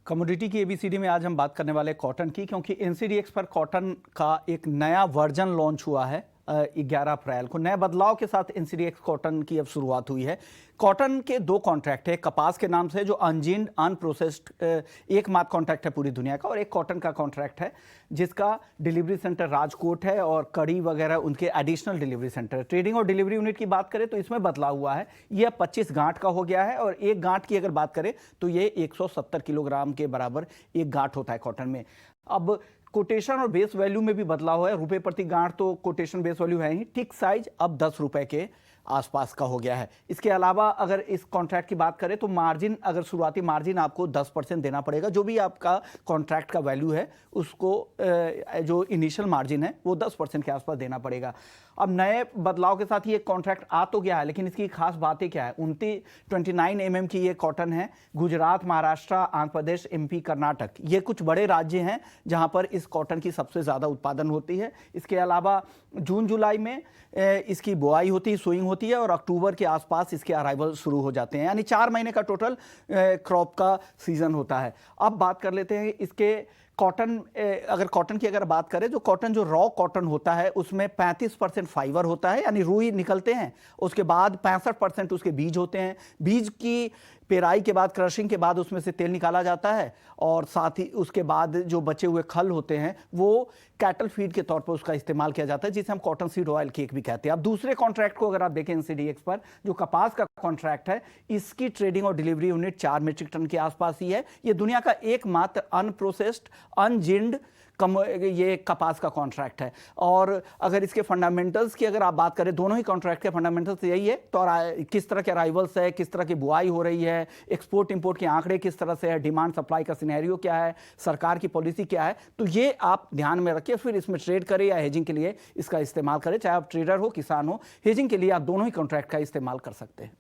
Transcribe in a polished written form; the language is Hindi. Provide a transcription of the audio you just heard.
कमोडिटी की एबीसीडी में आज हम बात करने वाले कॉटन की, क्योंकि एनसीडीएक्स पर कॉटन का एक नया वर्जन लॉन्च हुआ है 11 अप्रैल को। नए बदलाव के साथ एनसीडीएक्स कॉटन की अब शुरुआत हुई है। कॉटन के दो कॉन्ट्रैक्ट है, कपास के नाम से जो अनजीन्ड अनप्रोसेस्ड एकमात्र कॉन्ट्रैक्ट है पूरी दुनिया का, और एक कॉटन का कॉन्ट्रैक्ट है जिसका डिलीवरी सेंटर राजकोट है और कड़ी वगैरह उनके एडिशनल डिलीवरी सेंटर। ट्रेडिंग और डिलीवरी यूनिट की बात करें तो इसमें बदलाव हुआ है। यह 25 गांठ का हो गया है, और एक गांठ की अगर बात करें तो ये 170 किलोग्राम के बराबर एक गांठ होता है कॉटन में। अब कोटेशन और बेस वैल्यू में भी बदलाव है। रुपए प्रति गांठ तो कोटेशन बेस वैल्यू है ही, टिक साइज अब 10 रुपए के आसपास का हो गया है। इसके अलावा अगर इस कॉन्ट्रैक्ट की बात करें तो मार्जिन, अगर शुरुआती मार्जिन आपको 10% देना पड़ेगा। जो भी आपका कॉन्ट्रैक्ट का वैल्यू है उसको जो इनिशियल मार्जिन है वो 10% के आसपास देना पड़ेगा। अब नए बदलाव के साथ ये कॉन्ट्रैक्ट आ तो गया है, लेकिन इसकी खास बातें क्या है। 29 mm की ये कॉटन है। गुजरात, महाराष्ट्र, आंध्र प्रदेश, एमपी, कर्नाटक, ये कुछ बड़े राज्य हैं जहां पर इस कॉटन की सबसे ज़्यादा उत्पादन होती है। इसके अलावा जून जुलाई में इसकी बुआई होती है, सोइंग होती है, और अक्टूबर के आसपास इसके अराइवल शुरू हो जाते हैं। यानी 4 महीने का टोटल क्रॉप का सीजन होता है। अब बात कर लेते हैं इसके कॉटन। अगर कॉटन की अगर बात करें तो कॉटन जो रॉ कॉटन होता है उसमें 35% फाइबर होता है, यानी रुई निकलते हैं। उसके बाद 65% उसके बीज होते हैं। बीज की पेराई के बाद, क्रशिंग के बाद उसमें से तेल निकाला जाता है, और साथ ही उसके बाद जो बचे हुए खल होते हैं वो कैटल फीड के तौर पर उसका इस्तेमाल किया जाता है, जिसे हम कॉटन सीड ऑयल केक भी कहते हैं। अब दूसरे कॉन्ट्रैक्ट को अगर आप देखें एनसीडीएक्स पर, जो कपास का कॉन्ट्रैक्ट है, इसकी ट्रेडिंग और डिलीवरी यूनिट 4 मीट्रिक टन के आसपास ही है। ये दुनिया का एकमात्र अनप्रोसेस्ड अनजिन्ड ये कपास का कॉन्ट्रैक्ट है। और अगर इसके फंडामेंटल्स की अगर आप बात करें, दोनों ही कॉन्ट्रैक्ट के फंडामेंटल्स यही है। तो किस तरह के अराइवल्स है, किस तरह की बुआई हो रही है, एक्सपोर्ट इंपोर्ट के आंकड़े किस तरह से है, डिमांड सप्लाई का सिनेरियो क्या है, सरकार की पॉलिसी क्या है, तो ये आप ध्यान में रखिए। फिर इसमें ट्रेड करें या हेजिंग के लिए इसका इस्तेमाल करें। चाहे आप ट्रेडर हो, किसान हो, हेजिंग के लिए आप दोनों ही कॉन्ट्रैक्ट का इस्तेमाल कर सकते हैं।